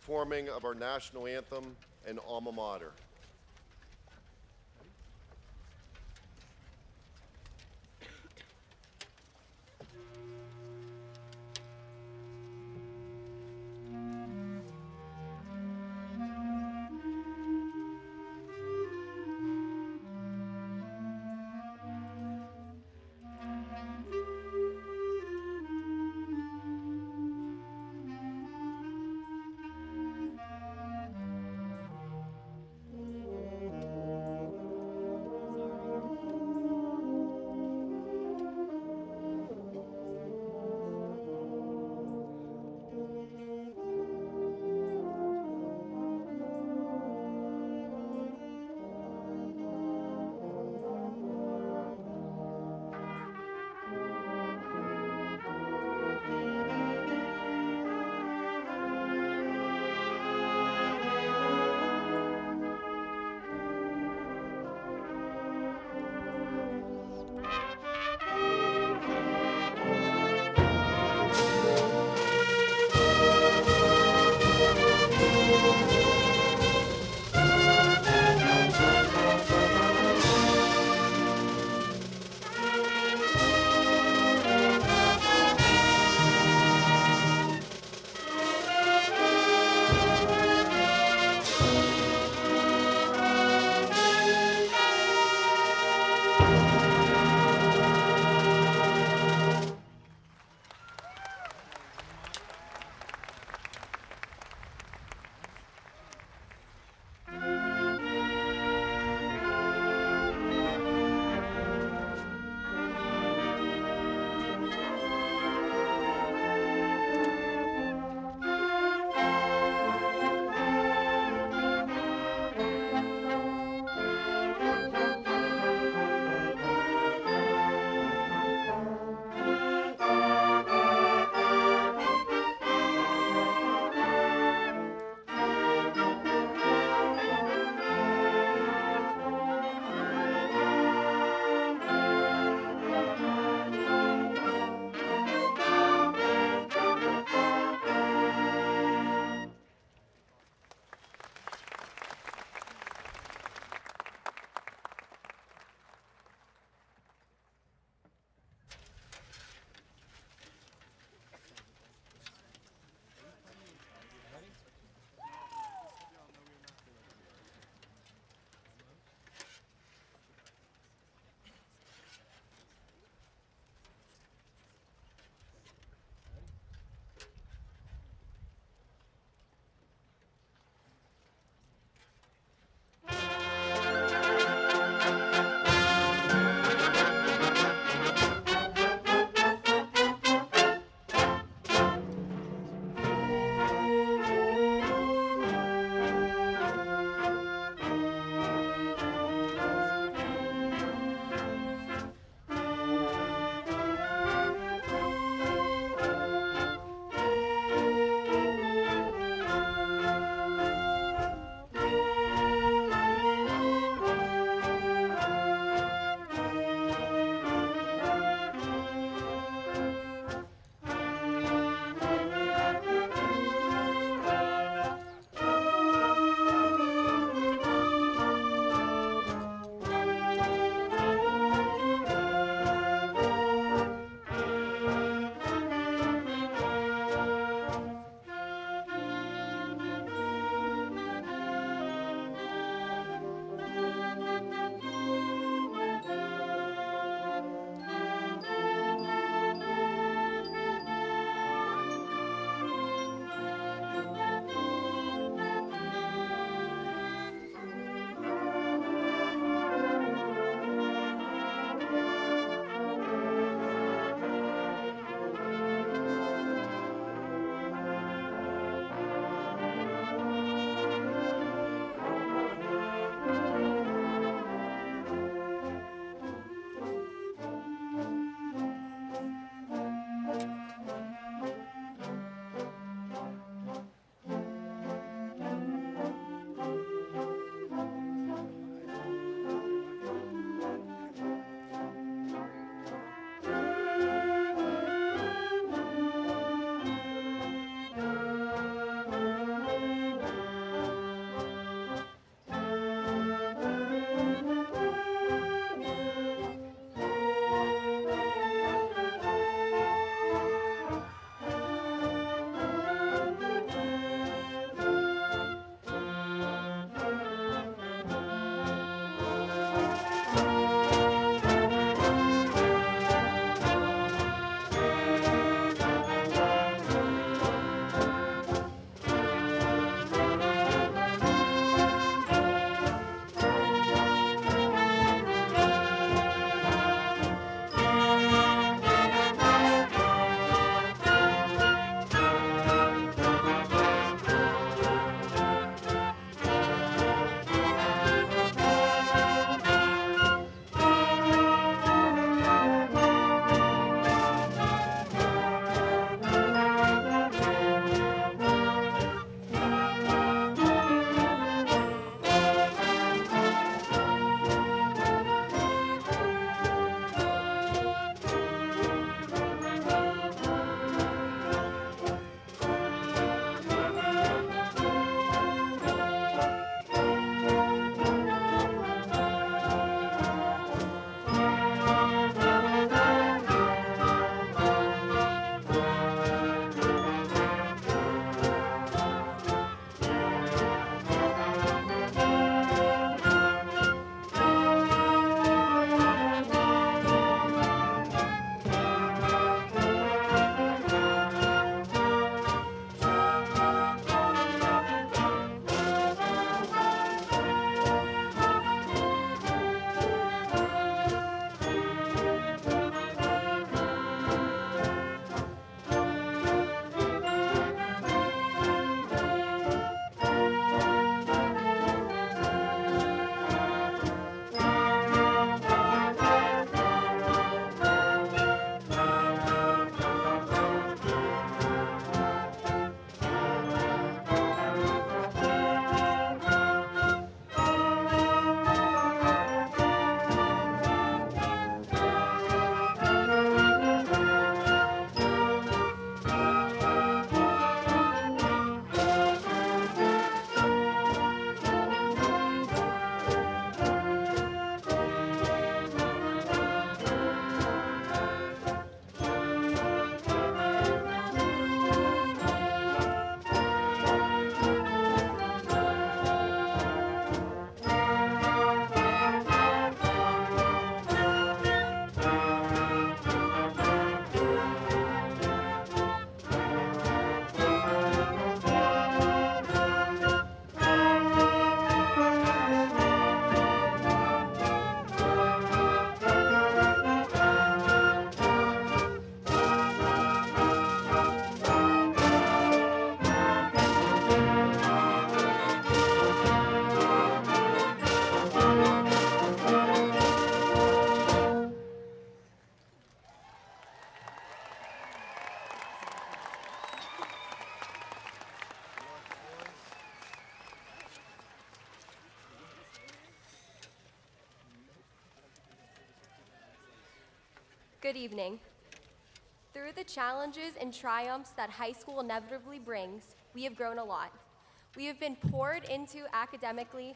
performing of our national anthem and alma mater. Good evening. Through the challenges and triumphs that high school inevitably brings, we have grown a lot. We have been poured into academically,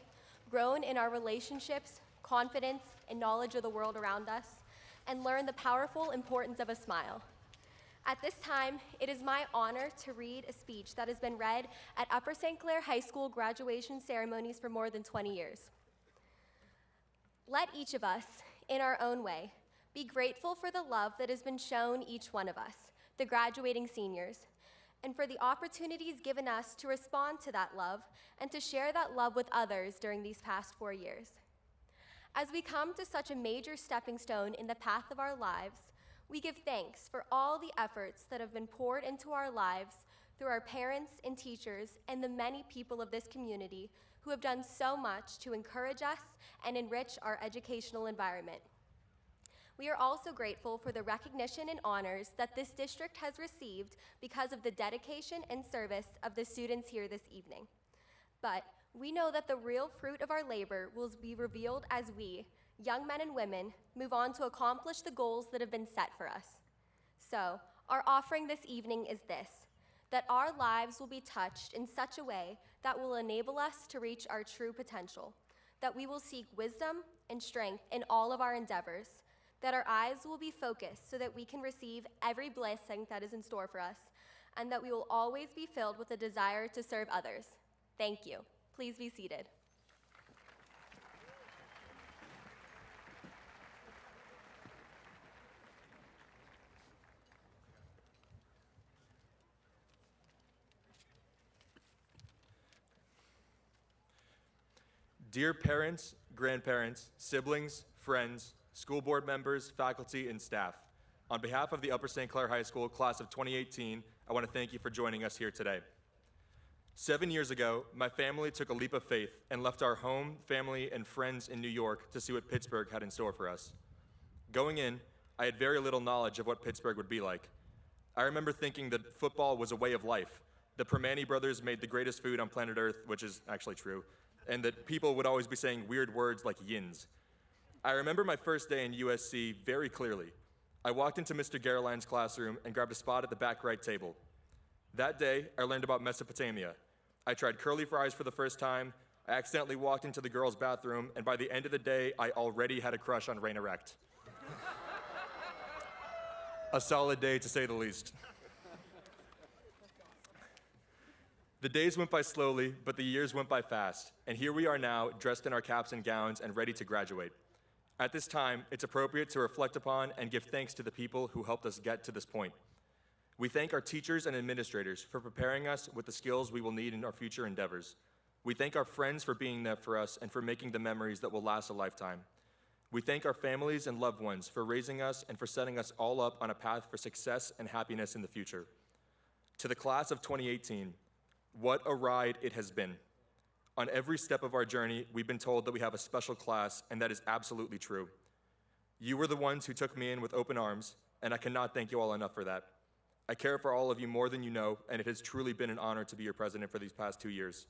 grown in our relationships, confidence, and knowledge of the world around us, and learned the powerful importance of a smile. At this time, it is my honor to read a speech that has been read at Upper St. Clair High School graduation ceremonies for more than 20 years. Let each of us, in our own way, be grateful for the love that has been shown each one of us, the graduating seniors, and for the opportunities given us to respond to that love and to share that love with others during these past 4 years. As we come to such a major stepping stone in the path of our lives, we give thanks for all the efforts that have been poured into our lives through our parents and teachers and the many people of this community who have done so much to encourage us and enrich our educational environment. We are also grateful for the recognition and honors that this district has received because of the dedication and service of the students here this evening. But we know that the real fruit of our labor will be revealed as we, young men and women, move on to accomplish the goals that have been set for us. So, our offering this evening is this: that our lives will be touched in such a way that will enable us to reach our true potential, that we will seek wisdom and strength in all of our endeavors, that our eyes will be focused so that we can receive every blessing that is in store for us, and that we will always be filled with a desire to serve others. Thank you. Please be seated. Dear parents, grandparents, siblings, friends, school board members, faculty, and staff, on behalf of the Upper St. Clair High School class of 2018, I want to thank you for joining us here today. 7 years ago, my family took a leap of faith and left our home, family, and friends in New York to see what Pittsburgh had in store for us. Going in, I had very little knowledge of what Pittsburgh would be like. I remember thinking that football was a way of life. The Permane brothers made the greatest food on planet Earth, which is actually true, and that people would always be saying weird words like yins. I remember my first day in USC very clearly. I walked into Mr. Garoline's classroom and grabbed a spot at the back right table. That day, I learned about Mesopotamia. I tried curly fries for the first time, I accidentally walked into the girls' bathroom, and by the end of the day, I already had a crush on Rain Erect. A solid day, to say the least. The days went by slowly, but the years went by fast, and here we are now, dressed in our caps and gowns and ready to graduate. At this time, it's appropriate to reflect upon and give thanks to the people who helped us get to this point. We thank our teachers and administrators for preparing us with the skills we will need in our future endeavors. We thank our friends for being there for us and for making the memories that will last a lifetime. We thank our families and loved ones for raising us and for setting us all up on a path for success and happiness in the future. To the class of 2018, what a ride it has been. On every step of our journey, we've been told that we have a special class, and that is absolutely true. You were the ones who took me in with open arms, and I cannot thank you all enough for that. I care for all of you more than you know, and it has truly been an honor to be your president for these past 2 years.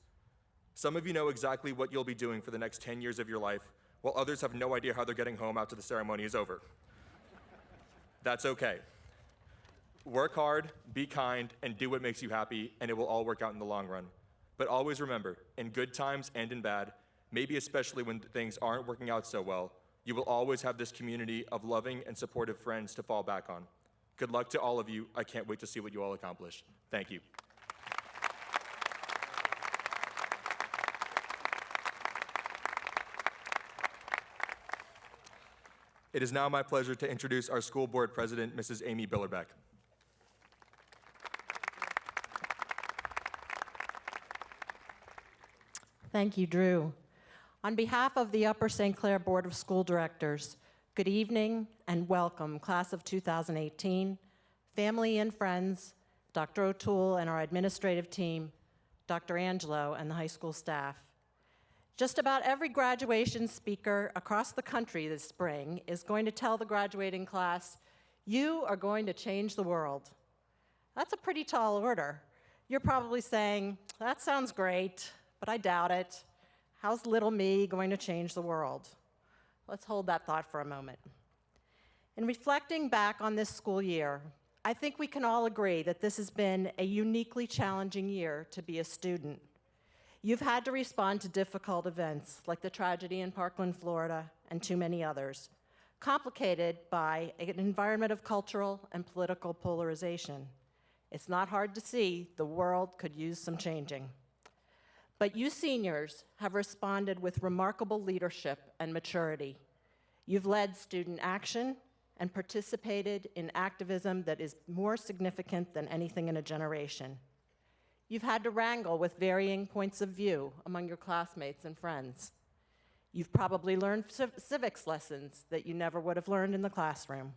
Some of you know exactly what you'll be doing for the next 10 years of your life, while others have no idea how they're getting home after the ceremony is over. That's okay. Work hard, be kind, and do what makes you happy, and it will all work out in the long run. But always remember, in good times and in bad, maybe especially when things aren't working out so well, you will always have this community of loving and supportive friends to fall back on. Good luck to all of you. I can't wait to see what you all accomplish. Thank you. It is now my pleasure to introduce our school board president, Mrs. Amy Billerbeck. Thank you, Drew. On behalf of the Upper St. Clair Board of School Directors, good evening and welcome, class of 2018, family and friends, Dr. O'Toole and our administrative team, Dr. Angelo and the high school staff. Just about every graduation speaker across the country this spring is going to tell the graduating class, you are going to change the world. That's a pretty tall order. You're probably saying, that sounds great, but I doubt it. How's little me going to change the world? Let's hold that thought for a moment. In reflecting back on this school year, I think we can all agree that this has been a uniquely challenging year to be a student. You've had to respond to difficult events like the tragedy in Parkland, Florida, and too many others, complicated by an environment of cultural and political polarization. It's not hard to see the world could use some changing. But you seniors have responded with remarkable leadership and maturity. You've led student action and participated in activism that is more significant than anything in a generation. You've had to wrangle with varying points of view among your classmates and friends. You've probably learned civics lessons that you never would have learned in the classroom.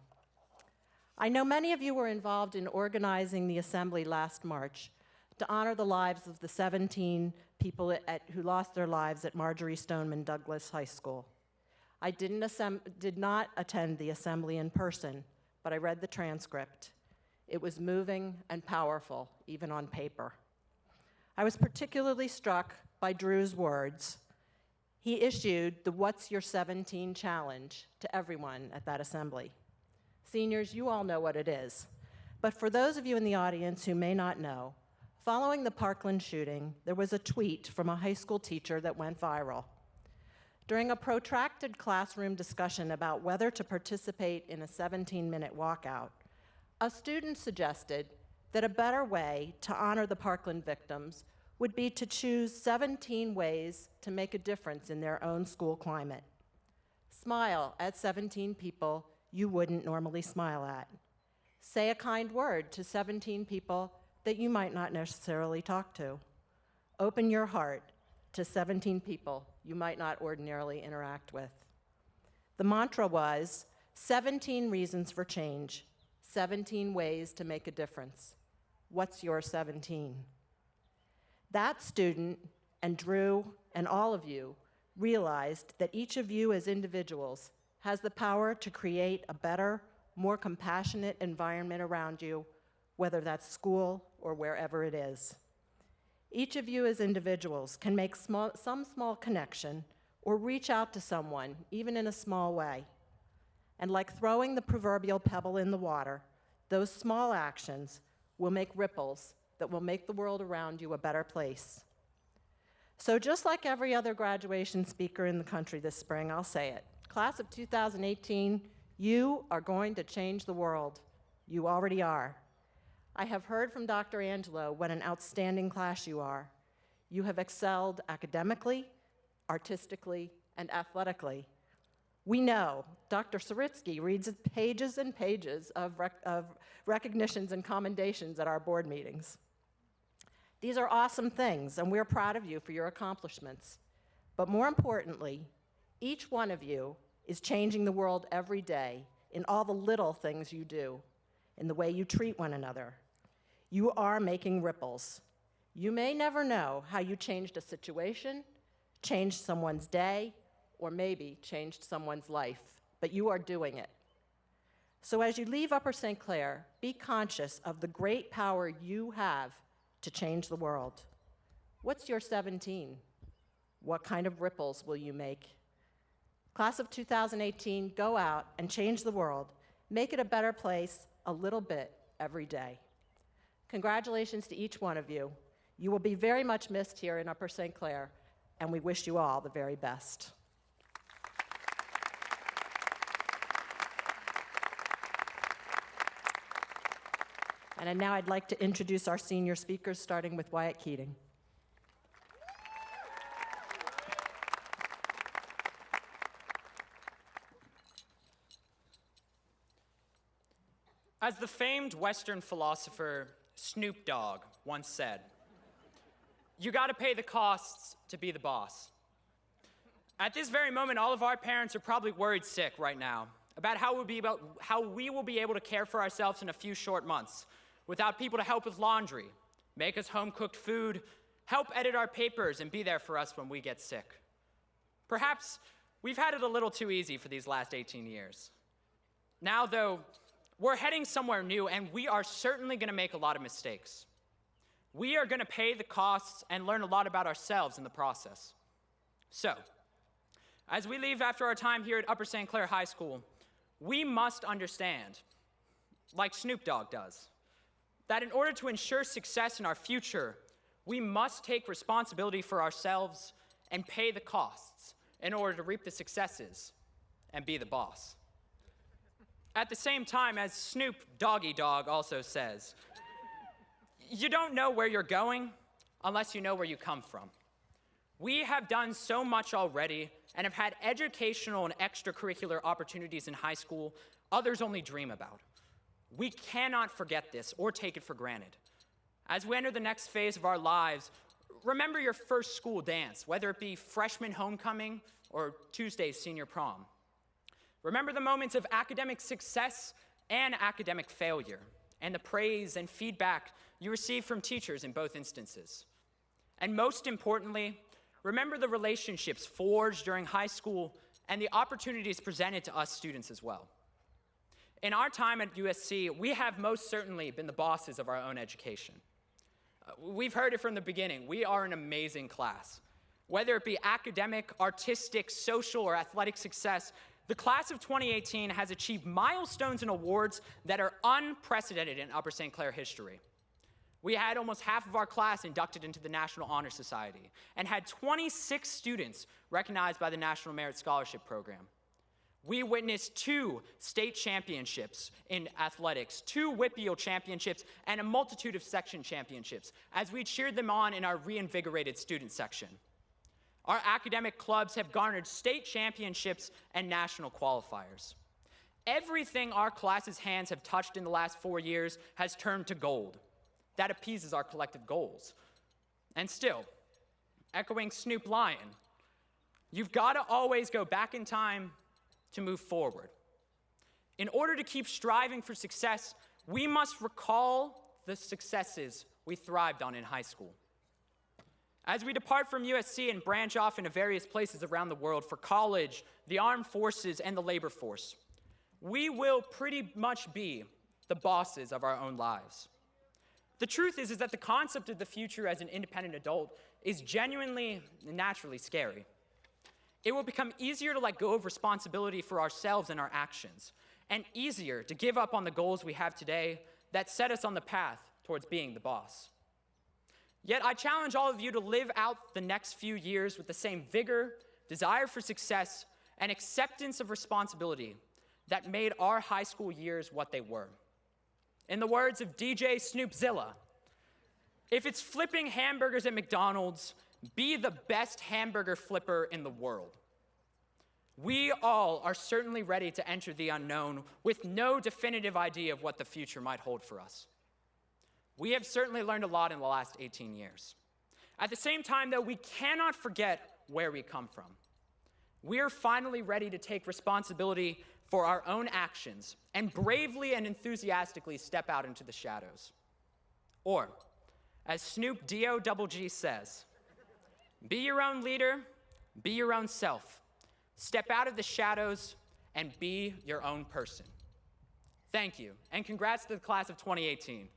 I know many of you were involved in organizing the assembly last March to honor the lives of the 17 people who lost their lives at Marjorie Stoneman Douglas High School. I did not attend the assembly in person, but I read the transcript. It was moving and powerful, even on paper. I was particularly struck by Drew's words. He issued the What's Your 17 challenge to everyone at that assembly. Seniors, you all know what it is. But for those of you in the audience who may not know, following the Parkland shooting, there was a tweet from a high school teacher that went viral. During a protracted classroom discussion about whether to participate in a 17-minute walkout, a student suggested that a better way to honor the Parkland victims would be to choose 17 ways to make a difference in their own school climate. Smile at 17 people you wouldn't normally smile at. Say a kind word to 17 people that you might not necessarily talk to. Open your heart to 17 people you might not ordinarily interact with. The mantra was 17 reasons for change, 17 ways to make a difference. What's your 17? That student and Drew and all of you realized that each of you as individuals has the power to create a better, more compassionate environment around you, whether that's school or wherever it is. Each of you as individuals can make some small connection or reach out to someone, even in a small way. And like throwing the proverbial pebble in the water, those small actions will make ripples that will make the world around you a better place. So just like every other graduation speaker in the country this spring, I'll say it. Class of 2018, you are going to change the world. You already are. I have heard from Dr. Angelo what an outstanding class you are. You have excelled academically, artistically, and athletically. We know Dr. Saritsky reads pages and pages of recognitions and commendations at our board meetings. These are awesome things, and we're proud of you for your accomplishments. But more importantly, each one of you is changing the world every day in all the little things you do, in the way you treat one another. You are making ripples. You may never know how you changed a situation, changed someone's day, or maybe changed someone's life, but you are doing it. So as you leave Upper St. Clair, be conscious of the great power you have to change the world. What's your 17? What kind of ripples will you make? Class of 2018, go out and change the world. Make it a better place a little bit every day. Congratulations to each one of you. You will be very much missed here in Upper St. Clair, and we wish you all the very best. And now I'd like to introduce our senior speakers, starting with Wyatt Keating. As the famed Western philosopher Snoop Dogg once said, "You gotta pay the costs to be the boss." At this very moment, all of our parents are probably worried sick right now about how we will be able to care for ourselves in a few short months without people to help with laundry, make us home-cooked food, help edit our papers, and be there for us when we get sick. Perhaps we've had it a little too easy for these last 18 years. Now, though, we're heading somewhere new, and we are certainly going to make a lot of mistakes. We are going to pay the costs and learn a lot about ourselves in the process. So, as we leave after our time here at Upper St. Clair High School, we must understand, like Snoop Dogg does, that in order to ensure success in our future, we must take responsibility for ourselves and pay the costs in order to reap the successes and be the boss. At the same time, as Snoop Doggy Dogg also says, you don't know where you're going unless you know where you come from. We have done so much already and have had educational and extracurricular opportunities in high school others only dream about. We cannot forget this or take it for granted. As we enter the next phase of our lives, remember your first school dance, whether it be freshman homecoming or Tuesday's senior prom. Remember the moments of academic success and academic failure, and the praise and feedback you received from teachers in both instances. And most importantly, remember the relationships forged during high school and the opportunities presented to us students as well. In our time at USC, we have most certainly been the bosses of our own education. We've heard it from the beginning. We are an amazing class. Whether it be academic, artistic, social, or athletic success, the class of 2018 has achieved milestones and awards that are unprecedented in Upper St. Clair history. We had almost half of our class inducted into the National Honor Society and had 26 students recognized by the National Merit Scholarship Program. We witnessed 2 state championships in athletics, 2 WPIAL championships, and a multitude of section championships as we cheered them on in our reinvigorated student section. Our academic clubs have garnered state championships and national qualifiers. Everything our class's hands have touched in the last 4 years has turned to gold. That appeases our collective goals. And still, echoing Snoop Lion, you've got to always go back in time to move forward. In order to keep striving for success, we must recall the successes we thrived on in high school. As we depart from USC and branch off into various places around the world for college, the armed forces, and the labor force, we will pretty much be the bosses of our own lives. The truth is that the concept of the future as an independent adult is genuinely and naturally scary. It will become easier to let go of responsibility for ourselves and our actions, and easier to give up on the goals we have today that set us on the path towards being the boss. Yet I challenge all of you to live out the next few years with the same vigor, desire for success, and acceptance of responsibility that made our high school years what they were. In the words of DJ Snoopzilla, if it's flipping hamburgers at McDonald's, be the best hamburger flipper in the world. We all are certainly ready to enter the unknown with no definitive idea of what the future might hold for us. We have certainly learned a lot in the last 18 years. At the same time, though, we cannot forget where we come from. We are finally ready to take responsibility for our own actions and bravely and enthusiastically step out into the shadows. Or, as Snoop D-O-double-G says, be your own leader, be your own self. Step out of the shadows and be your own person. Thank you, and congrats to the class of 2018.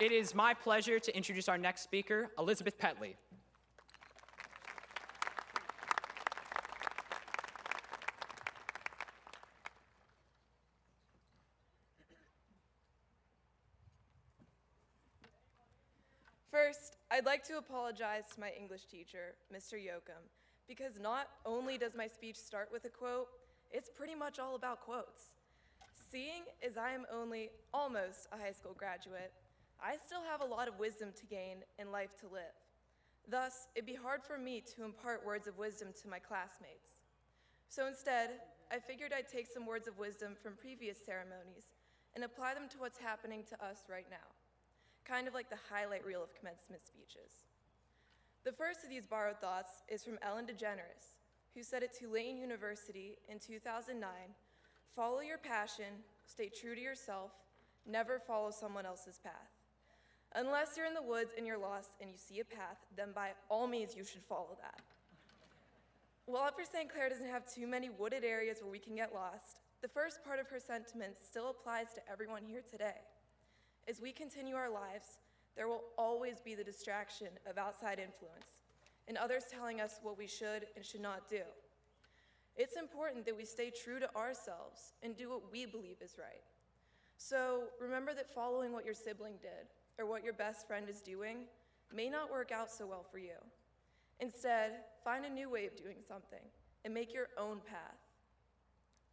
It is my pleasure to introduce our next speaker, Elizabeth Petley. First, I'd like to apologize to my English teacher, Mr. Yoakum, because not only does my speech start with a quote, it's pretty much all about quotes. Seeing as I am only almost a high school graduate, I still have a lot of wisdom to gain and life to live. Thus, it'd be hard for me to impart words of wisdom to my classmates. So instead, I figured I'd take some words of wisdom from previous ceremonies and apply them to what's happening to us right now, kind of like the highlight reel of commencement speeches. The first of these borrowed thoughts is from Ellen DeGeneres, who said at Tulane University in 2009, "Follow your passion, stay true to yourself, never follow someone else's path. Unless you're in the woods and you're lost and you see a path, then by all means you should follow that." While Upper St. Clair doesn't have too many wooded areas where we can get lost, the first part of her sentiment still applies to everyone here today. As we continue our lives, There will always be the distraction of outside influence and others telling us what we should and should not do. It's important that we stay true to ourselves and do what we believe is right. So remember that following what your sibling did or what your best friend is doing may not work out so well for you. Instead, find a new way of doing something and make your own path.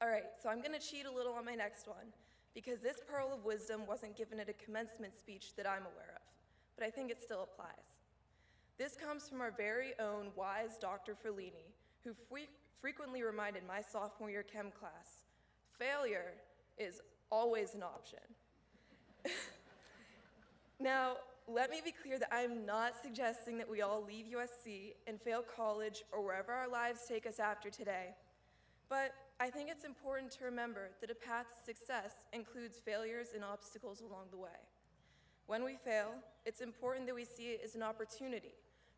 All right, so I'm gonna cheat a little on my next one because this pearl of wisdom wasn't given at a commencement speech that I'm aware of, but I think it still applies. This comes from our very own wise Dr. Ferlini, who frequently reminded my sophomore year chem class, failure is always an option. Now, let me be clear that I'm not suggesting that we all leave USC and fail college or wherever our lives take us after today. But I think it's important to remember that a path to success includes failures and obstacles along the way. When we fail, it's important that we see it as an opportunity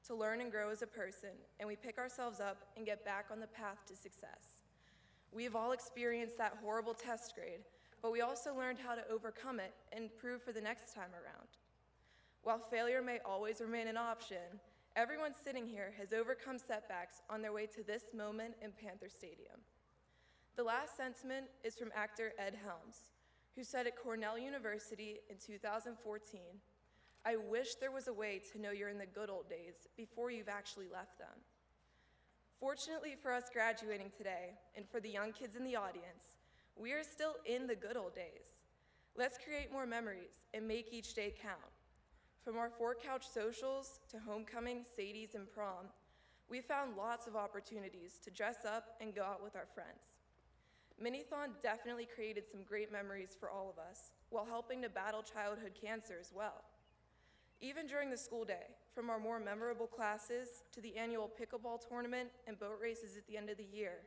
to learn and grow as a person, and we pick ourselves up and get back on the path to success. We've all experienced that horrible test grade, but we also learned how to overcome it and improve for the next time around. While failure may always remain an option, everyone sitting here has overcome setbacks on their way to this moment in Panther Stadium. The last sentiment is from actor Ed Helms, who said at Cornell University in 2014, "I wish there was a way to know you're in the good old days before you've actually left them." Fortunately for us graduating today, and for the young kids in the audience, we are still in the good old days. Let's create more memories and make each day count. From our four-couch socials to homecoming, Sadie's, and prom, we found lots of opportunities to dress up and go out with our friends. Minithon definitely created some great memories for all of us, while helping to battle childhood cancer as well. Even during the school day, from our more memorable classes to the annual pickleball tournament and boat races at the end of the year,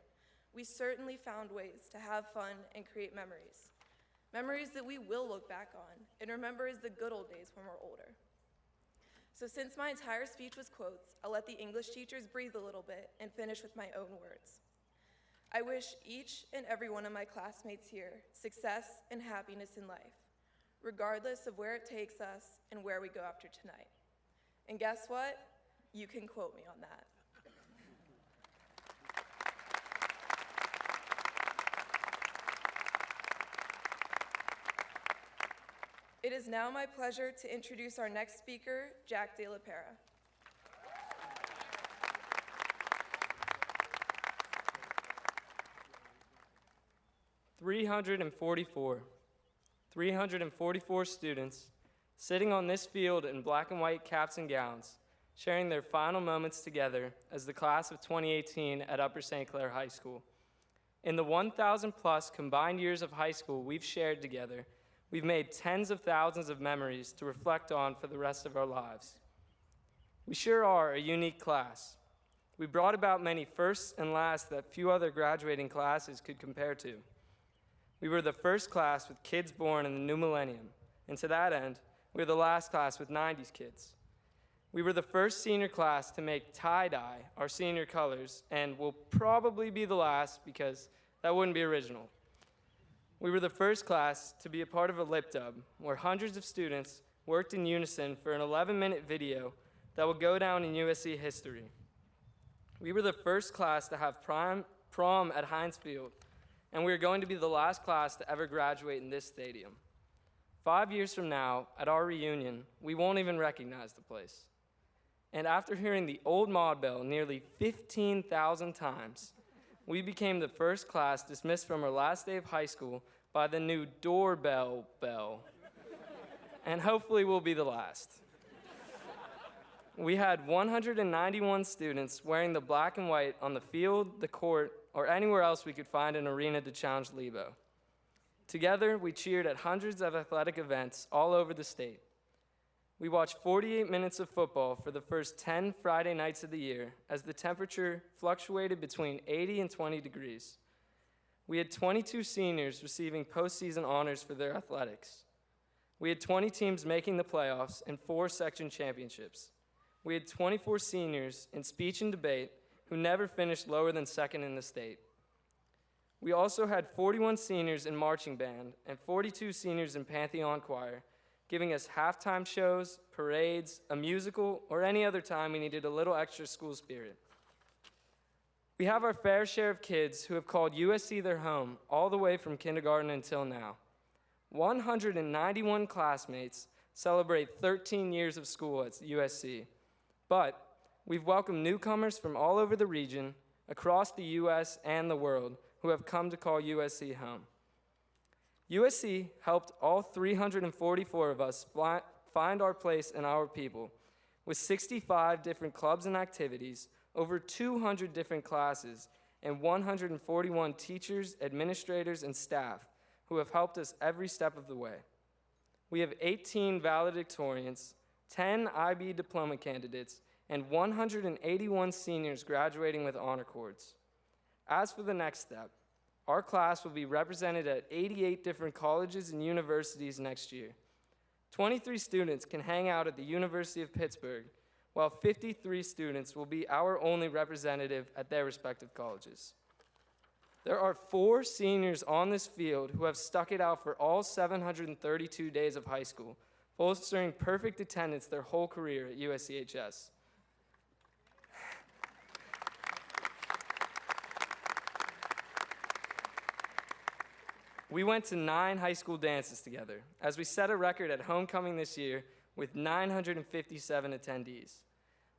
we certainly found ways to have fun and create memories. Memories that we will look back on and remember as the good old days when we're older. So since my entire speech was quotes, I'll let the English teachers breathe a little bit and finish with my own words. I wish each and every one of my classmates here success and happiness in life, regardless of where it takes us and where we go after tonight. And guess what? You can quote me on that. It is now my pleasure to introduce our next speaker, Jack De La Pera. Three hundred and forty-four students sitting on this field in black and white caps and gowns, sharing their final moments together as the class of 2018 at Upper St. Clair High School. In the 1,000 plus combined years of high school we've shared together, we've made tens of thousands of memories to reflect on for the rest of our lives. We sure are a unique class. We brought about many firsts and lasts that few other graduating classes could compare to. We were the first class with kids born in the new millennium, and to that end, we were the last class with 90s kids. We were the first senior class to make tie-dye our senior colors, and will probably be the last because that wouldn't be original. We were the first class to be a part of a lip dub, where hundreds of students worked in unison for an 11-minute video that will go down in USC history. We were the first class to have prom at Heinz Field, and we are going to be the last class to ever graduate in this stadium. 5 years from now, at our reunion, we won't even recognize the place. And after hearing the old Maud bell nearly 15,000 times, we became the first class dismissed from our last day of high school by the new doorbell bell. And hopefully we'll be the last. We had 191 students wearing the black and white on the field, the court, or anywhere else we could find an arena to challenge Lebo. Together, we cheered at hundreds of athletic events all over the state. We watched 48 minutes of football for the first 10 Friday nights of the year as the temperature fluctuated between 80 and 20 degrees. We had 22 seniors receiving postseason honors for their athletics. We had 20 teams making the playoffs and 4 section championships. We had 24 seniors in speech and debate who never finished lower than second in the state. We also had 41 seniors in marching band and 42 seniors in Pantheon choir, giving us halftime shows, parades, a musical, or any other time we needed a little extra school spirit. We have our fair share of kids who have called USC their home all the way from kindergarten until now. 191 classmates celebrate 13 years of school at USC, but we've welcomed newcomers from all over the region, across the US and the world, who have come to call USC home. USC helped all 344 of us find our place in our people, with 65 different clubs and activities, over 200 different classes, and 141 teachers, administrators, and staff who have helped us every step of the way. We have 18 valedictorians, 10 IB diploma candidates, and 181 seniors graduating with honor cords. As for the next step, our class will be represented at 88 different colleges and universities next year. 23 students can hang out at the University of Pittsburgh, while 53 students will be our only representative at their respective colleges. There are 4 seniors on this field who have stuck it out for all 732 days of high school, bolstering perfect attendance their whole career at USC HS. We went to 9 high school dances together, as we set a record at homecoming this year with 957 attendees.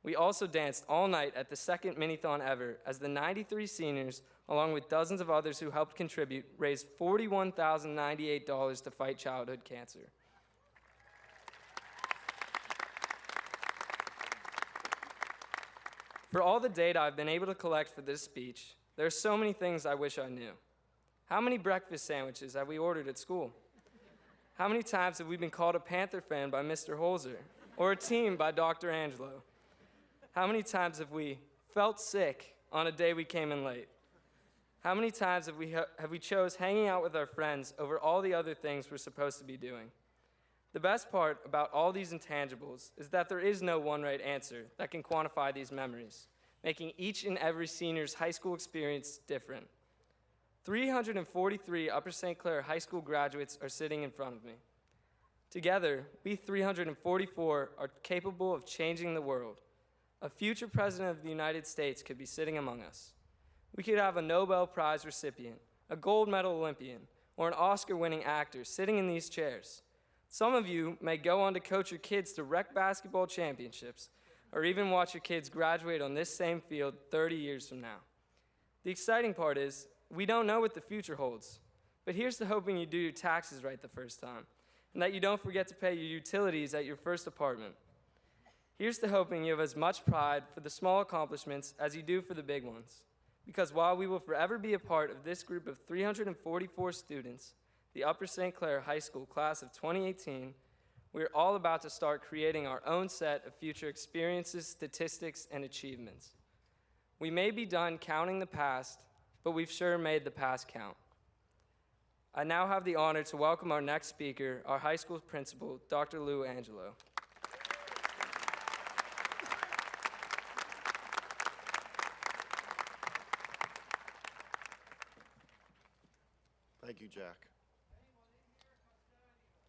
We also danced all night at the second mini-thon ever, as the 93 seniors, along with dozens of others who helped contribute, raised $41,098 to fight childhood cancer. For all the data I've been able to collect for this speech, there are so many things I wish I knew. How many breakfast sandwiches have we ordered at school? How many times have we been called a Panther fan by Mr. Holzer, or a team by Dr. Angelo? How many times have we felt sick on a day we came in late? How many times have we chose hanging out with our friends over all the other things we're supposed to be doing? The best part about all these intangibles is that there is no one right answer that can quantify these memories, making each and every senior's high school experience different. 343 Upper St. Clair high school graduates are sitting in front of me. Together, we 344 are capable of changing the world. A future president of the United States could be sitting among us. We could have a Nobel Prize recipient, a gold medal Olympian, or an Oscar-winning actor sitting in these chairs. Some of you may go on to coach your kids to rec basketball championships, or even watch your kids graduate on this same field 30 years from now. The exciting part is, we don't know what the future holds, but here's to hoping you do your taxes right the first time, and that you don't forget to pay your utilities at your first apartment. Here's to hoping you have as much pride for the small accomplishments as you do for the big ones. Because while we will forever be a part of this group of 344 students, the Upper St. Clair High School class of 2018, we're all about to start creating our own set of future experiences, statistics, and achievements. We may be done counting the past, but we've sure made the past count. I now have the honor to welcome our next speaker, our high school principal, Dr. Lou Angelo. Thank you, Jack.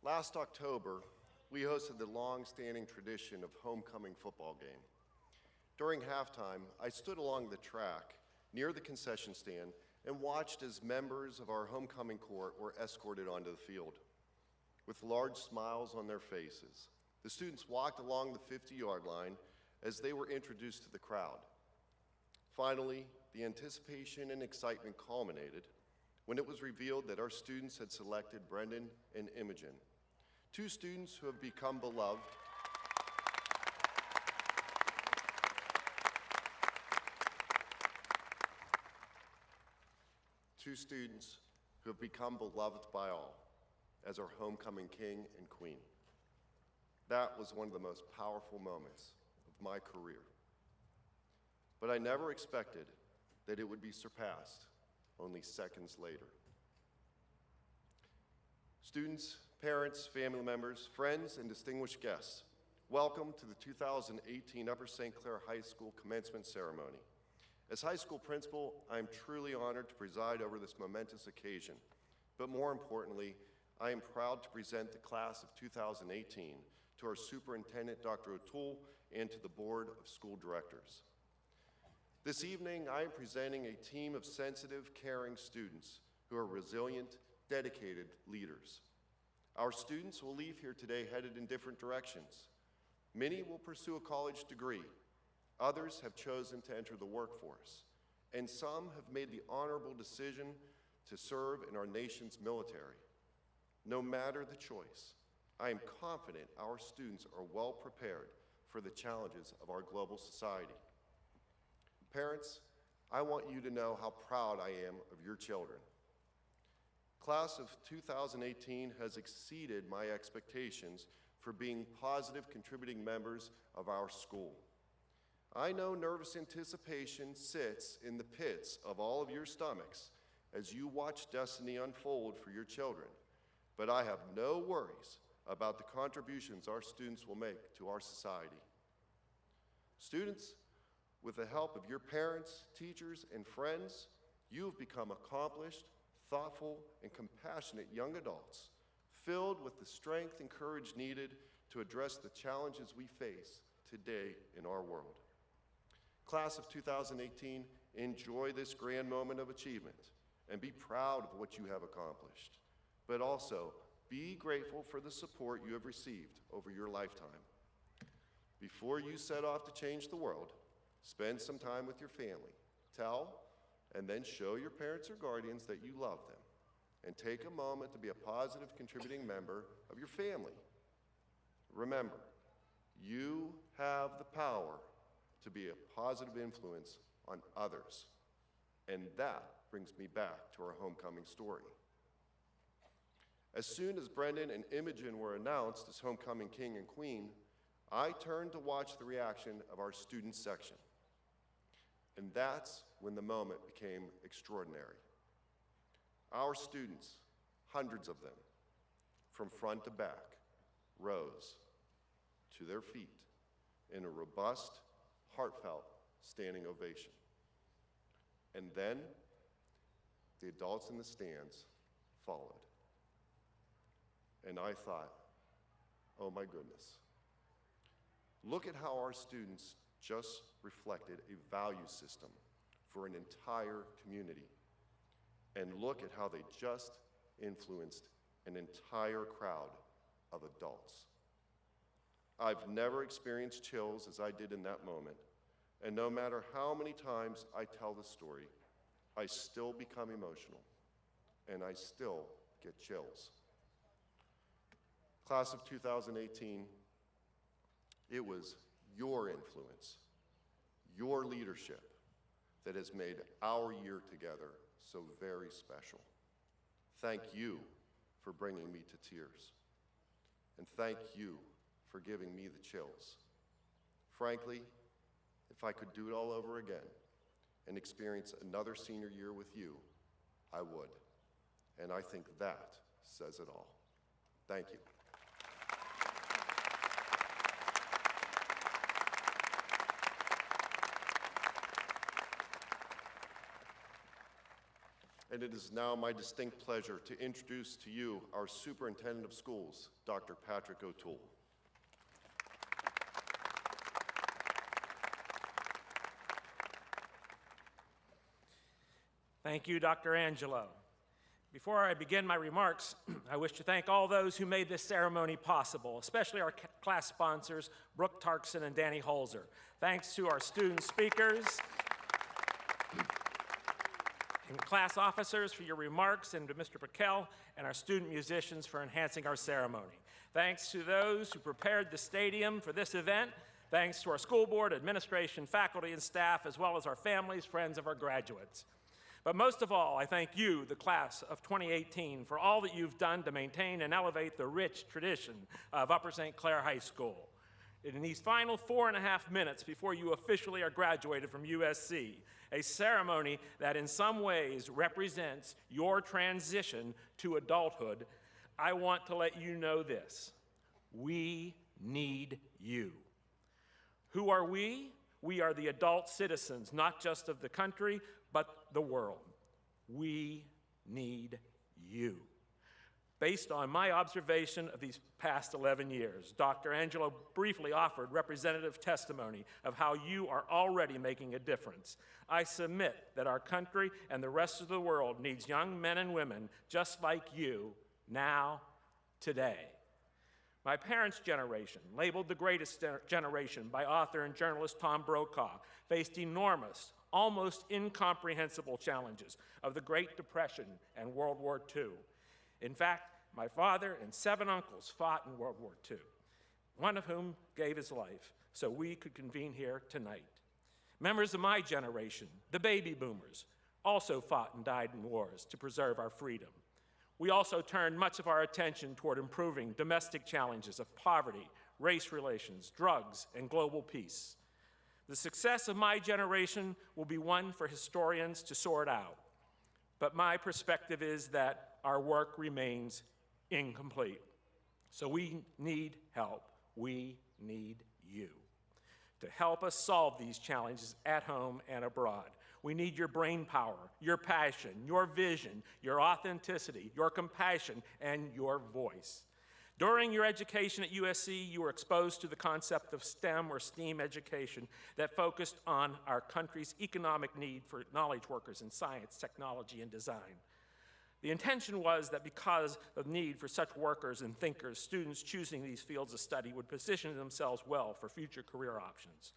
Last October, we hosted the long-standing tradition of homecoming football game. During halftime, I stood along the track near the concession stand and watched as members of our homecoming court were escorted onto the field. With large smiles on their faces, the students walked along the 50-yard line as they were introduced to the crowd. Finally, the anticipation and excitement culminated when it was revealed that our students had selected Brendan and Imogen, 2 students who have become beloved by all as our homecoming king and queen. That was one of the most powerful moments of my career. But I never expected that it would be surpassed only seconds later. Students, parents, family members, friends, and distinguished guests, welcome to the 2018 Upper St. Clair High School commencement ceremony. As high school principal, I am truly honored to preside over this momentous occasion, but more importantly, I am proud to present the class of 2018 to our superintendent, Dr. O'Toole, and to the Board of School Directors. This evening, I am presenting a team of sensitive, caring students who are resilient, dedicated leaders. Our students will leave here today headed in different directions. Many will pursue a college degree. Others have chosen to enter the workforce. And some have made the honorable decision to serve in our nation's military. No matter the choice, I am confident our students are well prepared for the challenges of our global society. Parents, I want you to know how proud I am of your children. Class of 2018 has exceeded my expectations for being positive contributing members of our school. I know nervous anticipation sits in the pits of all of your stomachs as you watch destiny unfold for your children, but I have no worries about the contributions our students will make to our society. Students, with the help of your parents, teachers, and friends, you have become accomplished, thoughtful, and compassionate young adults, filled with the strength and courage needed to address the challenges we face today in our world. Class of 2018, enjoy this grand moment of achievement and be proud of what you have accomplished, but also be grateful for the support you have received over your lifetime. Before you set off to change the world, spend some time with your family. Tell and then show your parents or guardians that you love them, and take a moment to be a positive contributing member of your family. Remember, you have the power to be a positive influence on others. And that brings me back to our homecoming story. As soon as Brendan and Imogen were announced as homecoming king and queen, I turned to watch the reaction of our student section. And that's when the moment became extraordinary. Our students, hundreds of them, from front to back, rose to their feet in a robust, heartfelt standing ovation. And then the adults in the stands followed. And I thought, oh my goodness, look at how our students just reflected a value system for an entire community. And look at how they just influenced an entire crowd of adults. I've never experienced chills as I did in that moment, and no matter how many times I tell the story, I still become emotional, and I still get chills. Class of 2018, it was your influence, your leadership that has made our year together so very special. Thank you for bringing me to tears. And thank you for giving me the chills. Frankly, if I could do it all over again and experience another senior year with you, I would. And I think that says it all. Thank you. And it is now my distinct pleasure to introduce to you our Superintendent of Schools, Dr. Patrick O'Toole. Thank you, Dr. Angelo. Before I begin my remarks, I wish to thank all those who made this ceremony possible, especially our class sponsors, Brooke Tarkson and Danny Holzer. Thanks to our student speakers and class officers for your remarks, and to Mr. Paquel and our student musicians for enhancing our ceremony. Thanks to those who prepared the stadium for this event. Thanks to our school board, administration, faculty, and staff, as well as our families, friends of our graduates. But most of all, I thank you, the class of 2018, for all that you've done to maintain and elevate the rich tradition of Upper St. Clair High School. In these final 4.5 minutes before you officially are graduated from USC, a ceremony that in some ways represents your transition to adulthood, I want to let you know this: we need you. Who are we? We are the adult citizens, not just of the country, but the world. We need you. Based on my observation of these past 11 years, Dr. Angelo briefly offered representative testimony of how you are already making a difference. I submit that our country and the rest of the world needs young men and women just like you now, today. My parents' generation, labeled the greatest generation by author and journalist Tom Brokaw, faced enormous, almost incomprehensible challenges of the Great Depression and World War II. In fact, my father and 7 uncles fought in World War II, one of whom gave his life so we could convene here tonight. Members of my generation, the baby boomers, also fought and died in wars to preserve our freedom. We also turned much of our attention toward improving domestic challenges of poverty, race relations, drugs, and global peace. The success of my generation will be one for historians to sort out, but my perspective is that our work remains incomplete. So we need help. We need you to help us solve these challenges at home and abroad. We need your brain power, your passion, your vision, your authenticity, your compassion, and your voice. During your education at USC, you were exposed to the concept of STEM or STEAM education that focused on our country's economic need for knowledge workers in science, technology, and design. The intention was that because of the need for such workers and thinkers, students choosing these fields of study would position themselves well for future career options.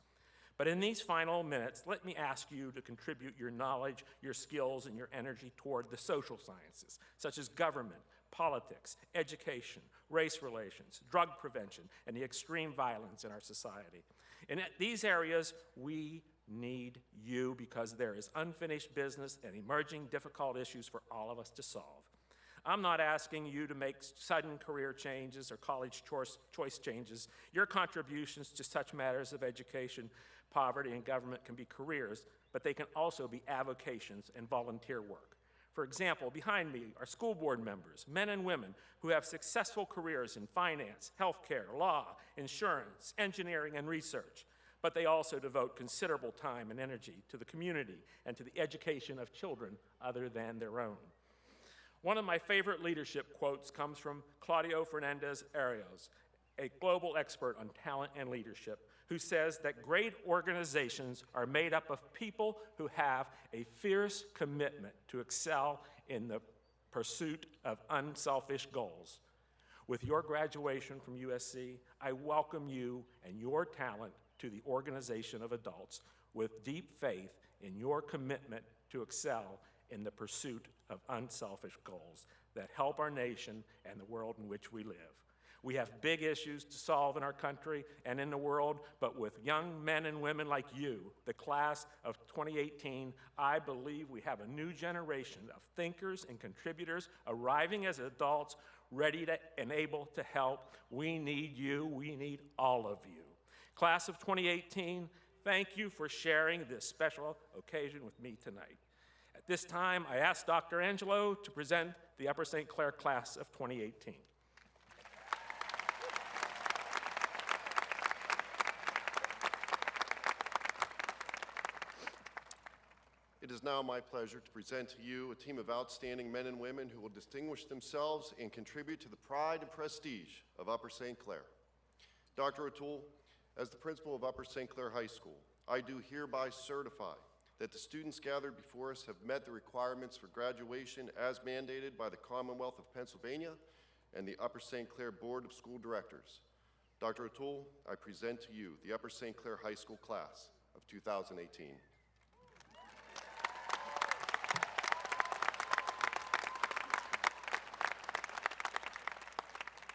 But in these final minutes, let me ask you to contribute your knowledge, your skills, and your energy toward the social sciences, such as government, politics, education, race relations, drug prevention, and the extreme violence in our society. In these areas, we need you because there is unfinished business and emerging difficult issues for all of us to solve. I'm not asking you to make sudden career changes or college choice changes. Your contributions to such matters of education, poverty, and government can be careers, but they can also be avocations and volunteer work. For example, behind me are school board members, men and women who have successful careers in finance, healthcare, law, insurance, engineering, and research. But they also devote considerable time and energy to the community and to the education of children other than their own. One of my favorite leadership quotes comes from Claudio Fernandez Arias, a global expert on talent and leadership, who says that great organizations are made up of people who have a fierce commitment to excel in the pursuit of unselfish goals. With your graduation from USC, I welcome you and your talent to the organization of adults with deep faith in your commitment to excel in the pursuit of unselfish goals that help our nation and the world in which we live. We have big issues to solve in our country and in the world, but with young men and women like you, the class of 2018, I believe we have a new generation of thinkers and contributors arriving as adults, ready to and able to help. We need you. We need all of you. Class of 2018, thank you for sharing this special occasion with me tonight. At this time, I ask Dr. Angelo to present the Upper St. Clair class of 2018. It is now my pleasure to present to you a team of outstanding men and women who will distinguish themselves and contribute to the pride and prestige of Upper St. Clair. Dr. O'Toole, as the principal of Upper St. Clair High School, I do hereby certify that the students gathered before us have met the requirements for graduation as mandated by the Commonwealth of Pennsylvania and the Upper St. Clair Board of School Directors. Dr. O'Toole, I present to you the Upper St. Clair High School class of 2018.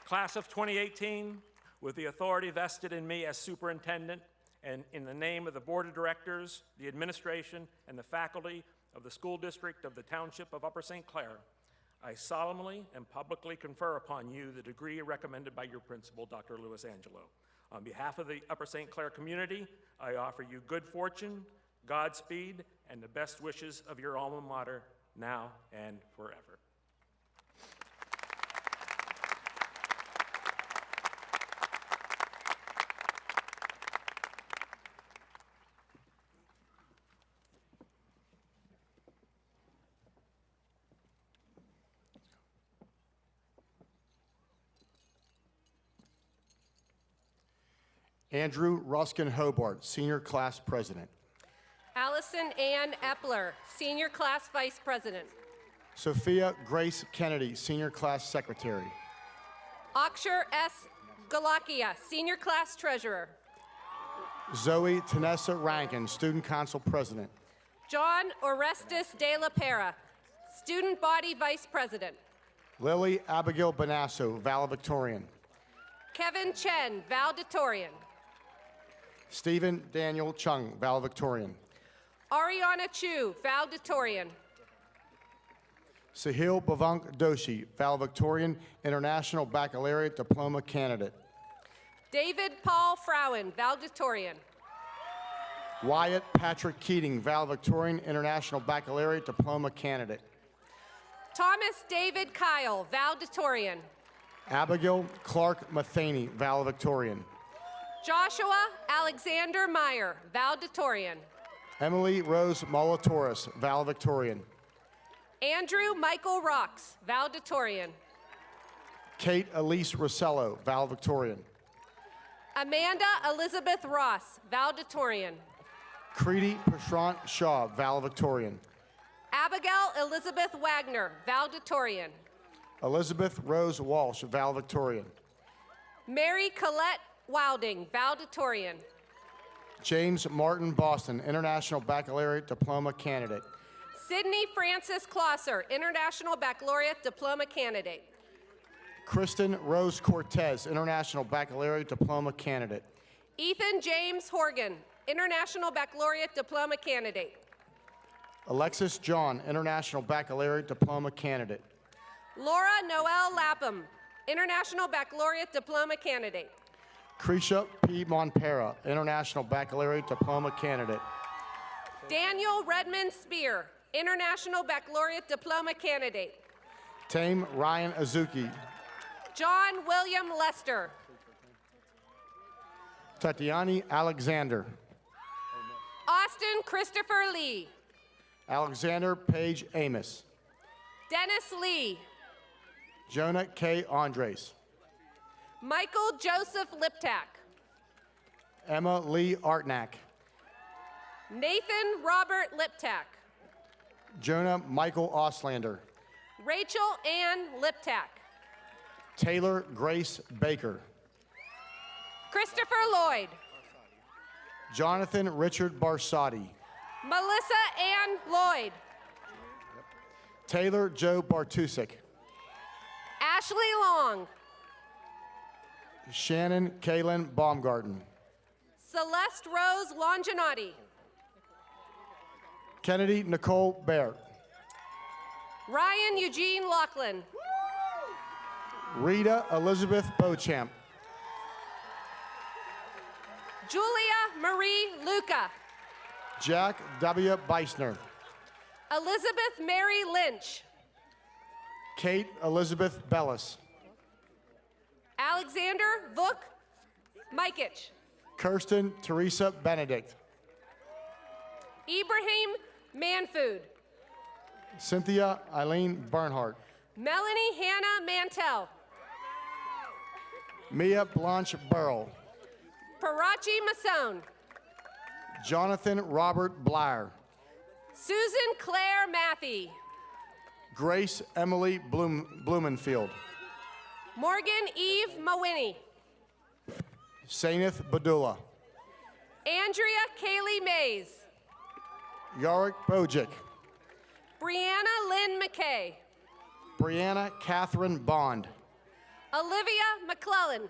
Class of 2018, with the authority vested in me as superintendent and in the name of the board of directors, the administration, and the faculty of the school district of the Township of Upper St. Clair, I solemnly and publicly confer upon you the degree recommended by your principal, Dr. Louis Angelo. On behalf of the Upper St. Clair community, I offer you good fortune, Godspeed, and the best wishes of your alma mater now and forever. Andrew Ruskin Hobart, Senior Class President. Allison Ann Epler, Senior Class Vice President. Sophia Grace Kennedy, Senior Class Secretary. Akshar S. Galakia, Senior Class Treasurer. Zoe Tanessa Rankin, Student Council President. John Orestes de la Pera, Student Body Vice President. Lily Abigail Bonasso, valedictorian. Kevin Chen, valedictorian. Stephen Daniel Chung, valedictorian. Ariana Chu, valedictorian. Sahil Bhavank Doshi, valedictorian, International Baccalaureate Diploma candidate. David Paul Frauen, valedictorian. Wyatt Patrick Keating, valedictorian, International Baccalaureate Diploma candidate. Thomas David Kyle, valedictorian. Abigail Clark Matheny, valedictorian. Joshua Alexander Meyer, valedictorian. Emily Rose Molatoris, valedictorian. Andrew Michael Rocks, valedictorian. Kate Elise Rossello, valedictorian. Amanda Elizabeth Ross, valedictorian. Creedy Prashant Shaw, valedictorian. Abigail Elizabeth Wagner, valedictorian. Elizabeth Rose Walsh, valedictorian. Mary Colette Wilding, valedictorian. James Martin Boston, International Baccalaureate Diploma candidate. Sydney Francis Klosser, International Baccalaureate Diploma candidate. Kristen Rose Cortez, International Baccalaureate Diploma candidate. Ethan James Horgan, International Baccalaureate Diploma candidate. Alexis John, International Baccalaureate Diploma candidate. Laura Noel Lapham, International Baccalaureate Diploma candidate. Krisha P. Monpera, International Baccalaureate Diploma candidate. Daniel Redmond Spear, International Baccalaureate Diploma candidate. Tame Ryan Azuki. John William Lester. Tatiani Alexander. Austin Christopher Lee. Alexander Page Amos. Dennis Lee. Jonah K. Andres. Michael Joseph Liptak. Emma Lee Artnack. Nathan Robert Liptak. Jonah Michael Oslander. Rachel Ann Liptak. Taylor Grace Baker. Christopher Lloyd. Jonathan Richard Barsati. Melissa Ann Lloyd. Taylor Joe Bartusik. Ashley Long. Shannon Kaylin Baumgarten. Celeste Rose Longinati. Kennedy Nicole Bear. Ryan Eugene Laughlin. Rita Elizabeth Beauchamp. Julia Marie Luca. Jack W. Beisner. Elizabeth Mary Lynch. Kate Elizabeth Bellis. Alexander Vuk Mikich. Kirsten Teresa Benedict. Ibrahim Manfood. Cynthia Eileen Bernhardt. Melanie Hannah Mantell. Mia Blanche Burrell. Parachi Masson. Jonathan Robert Blair. Susan Claire Matthey. Grace Emily Blumenfield. Morgan Eve Mawiney. Saineth Badula. Andrea Kaylee Mays. Yorick Bojic. Brianna Lynn McKay. Brianna Catherine Bond. Olivia McClellan.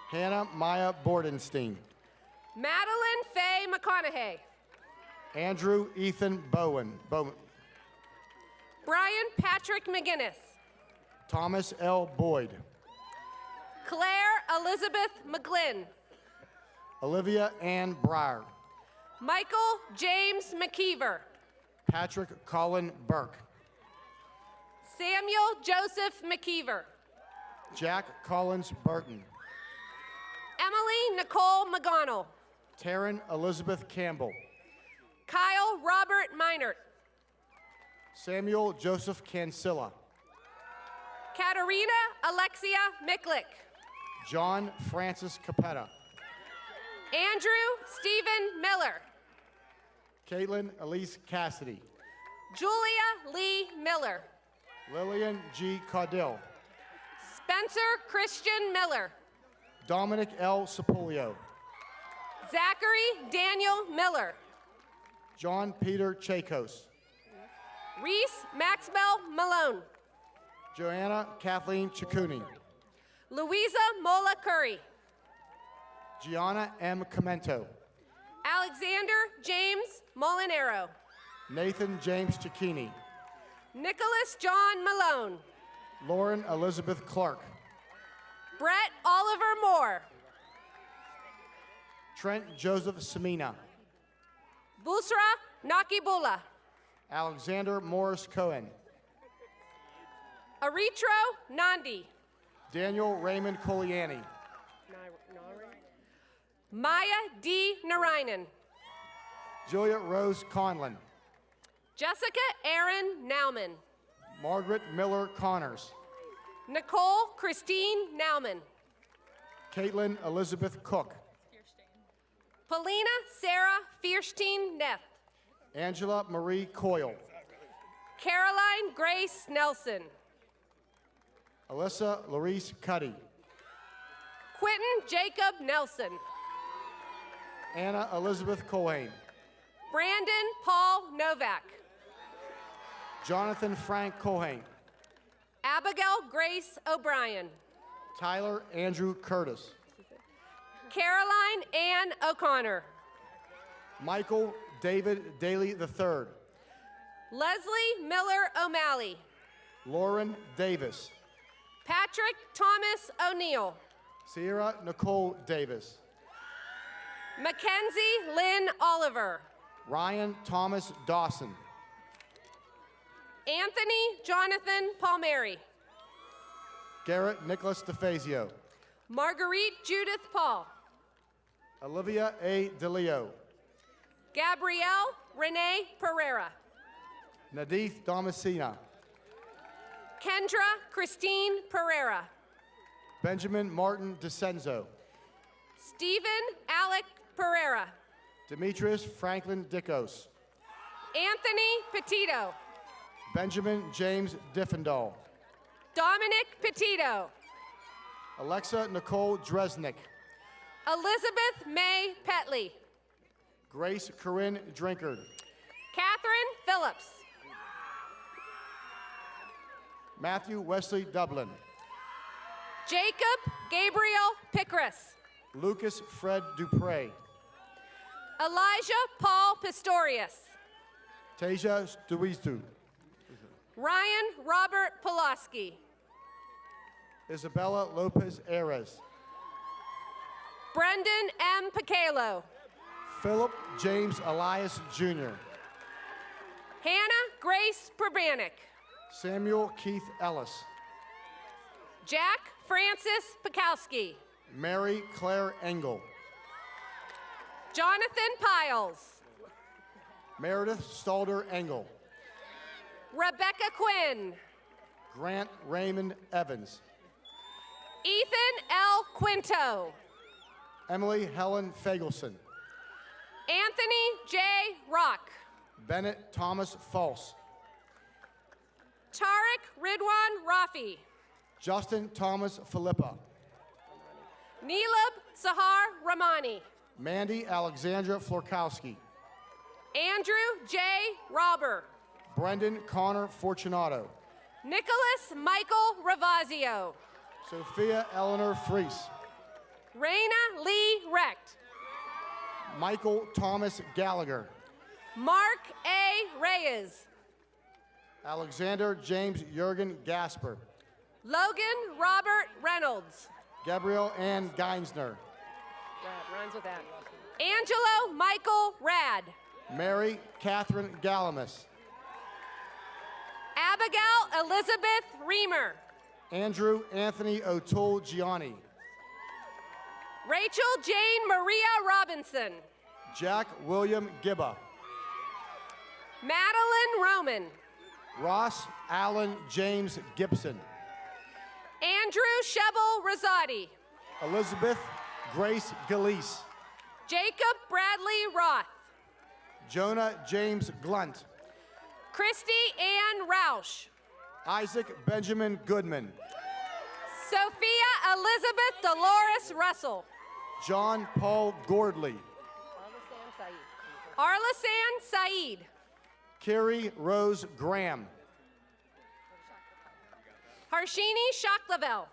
Hannah Maya Bordenstein. Madeline Faye McConaughey. Andrew Ethan Bowen. Brian Patrick McGinnis. Thomas L. Boyd. Claire Elizabeth McGlynn. Olivia Ann Breyer. Michael James McKeever. Patrick Colin Burke. Samuel Joseph McKeever. Jack Collins Burton. Emily Nicole McGonnell. Taryn Elizabeth Campbell. Kyle Robert Minert. Samuel Joseph Cancilla. Katerina Alexia Miklik. John Francis Capetta. Andrew Stephen Miller. Caitlin Elise Cassidy. Julia Lee Miller. Lillian G. Caudill. Spencer Christian Miller. Dominic L. Sapolio. Zachary Daniel Miller. John Peter Chakos. Reese Maxwell Malone. Joanna Kathleen Chikuni. Louisa Mola Curry. Gianna M. Comento. Alexander James Molinaro. Nathan James Cicchini. Nicholas John Malone. Lauren Elizabeth Clark. Brett Oliver Moore. Trent Joseph Semina. Busra Nakibula. Alexander Morris Cohen. Aritro Nandi. Daniel Raymond Coliani. Maya D. Narayanan. Julia Rose Conlon. Jessica Aaron Nauman. Margaret Miller Connors. Nicole Christine Nauman. Caitlin Elizabeth Cook. Paulina Sarah Fierstein Neff. Angela Marie Coyle. Caroline Grace Nelson. Alyssa Larice Cuddy. Quentin Jacob Nelson. Anna Elizabeth Cohen. Brandon Paul Novak. Jonathan Frank Cohen. Abigail Grace O'Brien. Tyler Andrew Curtis. Caroline Ann O'Connor. Michael David Daly III. Leslie Miller O'Malley. Lauren Davis. Patrick Thomas O'Neill. Sierra Nicole Davis. Mackenzie Lynn Oliver. Ryan Thomas Dawson. Anthony Jonathan Palmieri. Garrett Nicholas DeFazio. Marguerite Judith Paul. Olivia A. DeLeo. Gabrielle Renee Pereira. Nadith Damascena. Kendra Christine Pereira. Benjamin Martin DeCenzo. Stephen Alec Pereira. Demetrius Franklin Dickos. Anthony Petito. Benjamin James Diffendahl. Dominic Petito. Alexa Nicole Dresnick. Elizabeth May Petley. Grace Corinne Drinkard. Catherine Phillips. Matthew Wesley Dublin. Jacob Gabriel Pickris. Lucas Fred Dupre. Elijah Paul Pistorius. Tasia Stuistu. Ryan Robert Pulaski. Isabella Lopez Ares. Brendan M. Picalo. Philip James Elias Jr. Hannah Grace Probanik. Samuel Keith Ellis. Jack Francis Pikowski. Mary Claire Engel. Jonathan Piles. Meredith Stalder Engel. Rebecca Quinn. Grant Raymond Evans. Ethan L. Quinto. Emily Helen Fagelson. Anthony J. Rock. Bennett Thomas False. Tarek Ridwan Rafi. Justin Thomas Philippa. Neelab Sahar Ramani. Mandy Alexandra Florkowski. Andrew J. Robber. Brendan Connor Fortunato. Nicholas Michael Ravazio. Sophia Eleanor Fries. Raina Lee Recht. Michael Thomas Gallagher. Mark A. Reyes. Alexander James Jurgen Gasper. Logan Robert Reynolds. Gabrielle Ann Geinsner. Rhymes with that. Angelo Michael Rad. Mary Catherine Galamus. Abigail Elizabeth Reamer. Andrew Anthony O'Toole Gianni. Rachel Jane Maria Robinson. Jack William Gibba. Madeline Roman. Ross Allen James Gibson. Andrew Shebel Rosati. Elizabeth Grace Galeese. Jacob Bradley Roth. Jonah James Glunt. Christy Ann Roush. Isaac Benjamin Goodman. Sophia Elizabeth Dolores Russell. John Paul Gordley. Arlisan Saeed. Carrie Rose Graham. Harshini Shaklavel.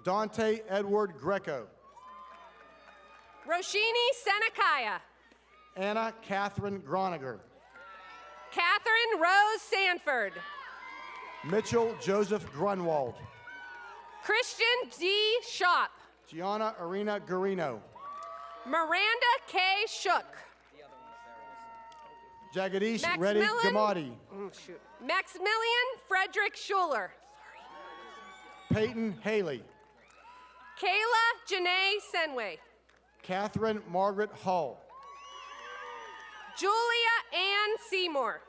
Dante Edward Greco. Roshini Senakaya. Anna Catherine Groniger. Catherine Rose Sanford. Mitchell Joseph Grunwald. Christian D. Shop. Gianna Arena Garino. Miranda K. Shook. Jagadish Reddy Gamadi. Maximilian Frederick Schuler. Peyton Haley. Kayla Janae Senway. Catherine Margaret Hall. Julia Ann Seymour.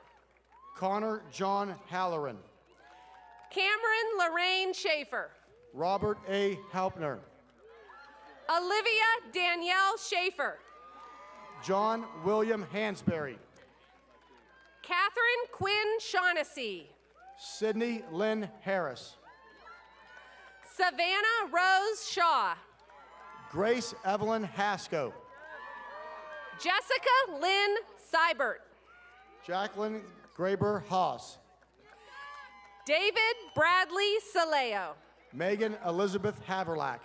Connor John Halloran. Cameron Lorraine Schaefer. Robert A. Halpner. Olivia Danielle Schaefer. John William Hansberry. Catherine Quinn Shaughnessy. Sydney Lynn Harris. Savannah Rose Shaw. Grace Evelyn Hasco. Jessica Lynn Seibert. Jacqueline Graber Haas. David Bradley Saleo. Megan Elizabeth Haverlack.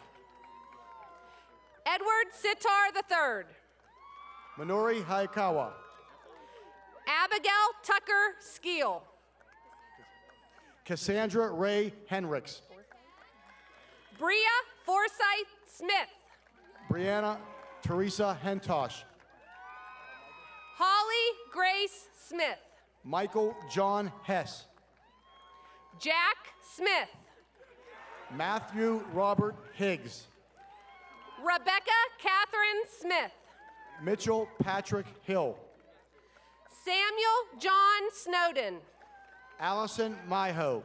Edward Sitar III. Minori Hayakawa. Abigail Tucker Skeel. Cassandra Ray Henricks. Bria Forsyth Smith. Brianna Teresa Hentosh. Holly Grace Smith. Michael John Hess. Jack Smith. Matthew Robert Higgs. Rebecca Catherine Smith. Mitchell Patrick Hill. Samuel John Snowden. Allison Myhoe.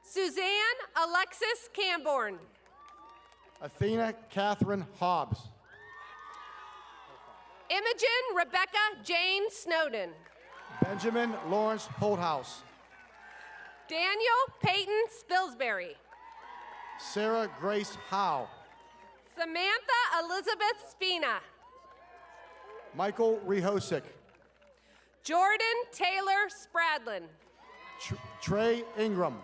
Suzanne Alexis Camborn. Athena Catherine Hobbs. Imogen Rebecca Jane Snowden. Benjamin Lawrence Holthouse. Daniel Peyton Spilsbury. Sarah Grace Howe. Samantha Elizabeth Spina. Michael Rehosick. Jordan Taylor Spradlin. Trey Ingram.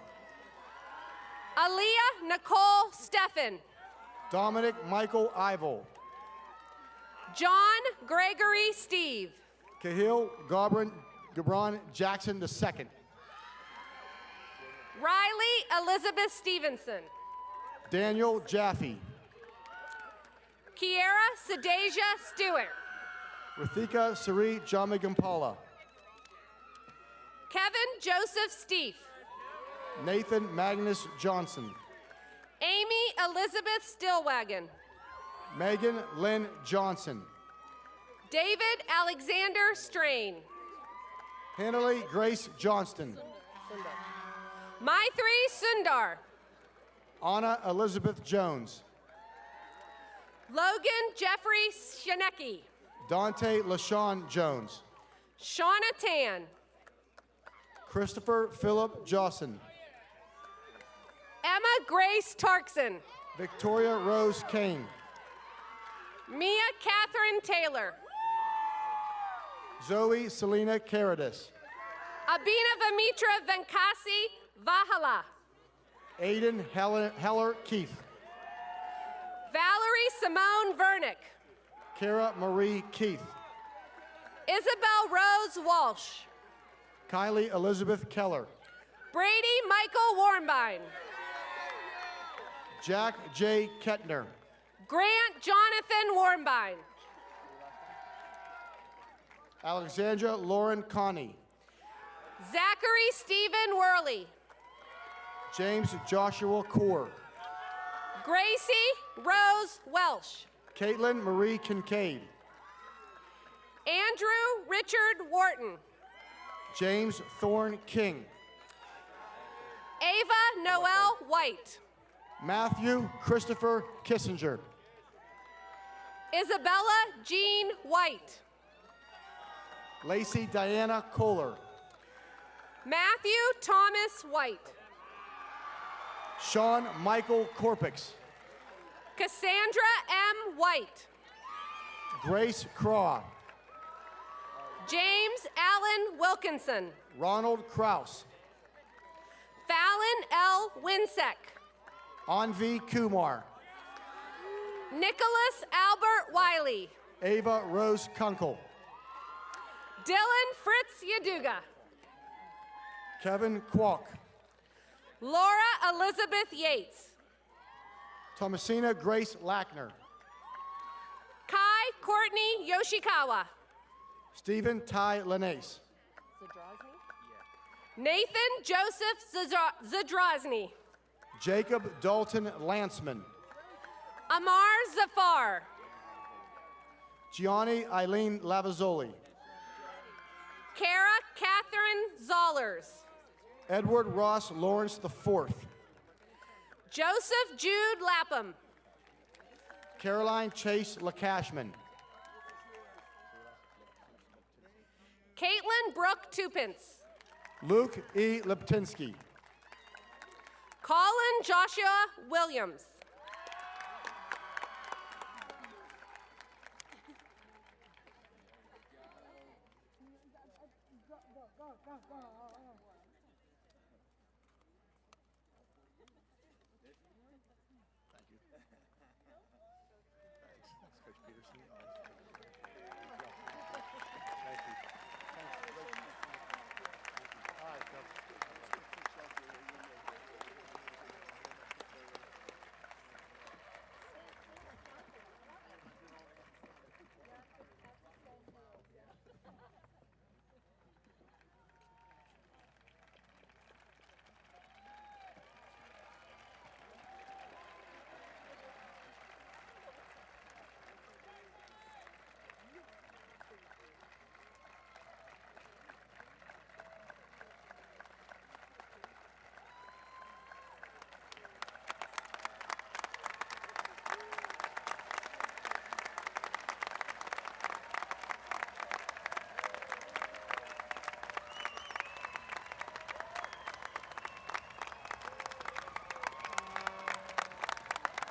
Aaliyah Nicole Steffen. Dominic Michael Ivel. John Gregory Steve. Cahill Gabron Jackson II. Riley Elizabeth Stevenson. Daniel Jaffe. Kiera Sedasia Stewart. Rathika Sari Jamagumpala. Kevin Joseph Steef. Nathan Magnus Johnson. Amy Elizabeth Stillwagon. Megan Lynn Johnson. David Alexander Strain. Hanley Grace Johnston. Maithri Sundar. Anna Elizabeth Jones. Logan Jeffrey Shanecki. Dante LaShawn Jones. Shauna Tan. Christopher Philip Jawson. Emma Grace Tarkson. Victoria Rose Kane. Mia Catherine Taylor. Zoe Selena Caradis. Abhinav Amitra Venkasi Vahala. Aiden Heller Keith. Valerie Simone Vernick. Kara Marie Keith. Isabel Rose Walsh. Kylie Elizabeth Keller. Brady Michael Warmbine. Jack J. Kettner. Grant Jonathan Warmbine. Alexandra Lauren Connie. Zachary Stephen Worley. James Joshua Core. Gracie Rose Welsh. Caitlin Marie Kincaid. Andrew Richard Wharton. James Thorne King. Ava Noel White. Matthew Christopher Kissinger. Isabella Jean White. Lacey Diana Kohler. Matthew Thomas White. Sean Michael Corpix. Cassandra M. White. Grace Craw. James Allen Wilkinson. Ronald Kraus. Fallon L. Winsek. Anvi Kumar. Nicholas Albert Wiley. Ava Rose Kunkel. Dylan Fritz Yaduga. Kevin Kwok. Laura Elizabeth Yates. Thomasina Grace Lackner. Kai Courtney Yoshikawa. Stephen Ty Lenace. Nathan Joseph Zadrozny. Jacob Dalton Lanceman. Amar Zafar. Gianni Eileen Lavazzoli. Kara Catherine Zollers. Edward Ross Lawrence IV. Joseph Jude Lapham. Caroline Chase LaCashman. Caitlin Brooke Tupence. Luke E. Liptinsky. Colin Joshua Williams.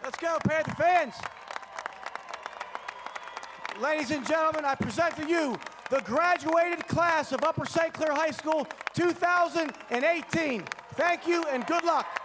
Let's go, Panther fans. Ladies and gentlemen, I present to you the graduated class of Upper St. Clair High School 2018. Thank you and good luck.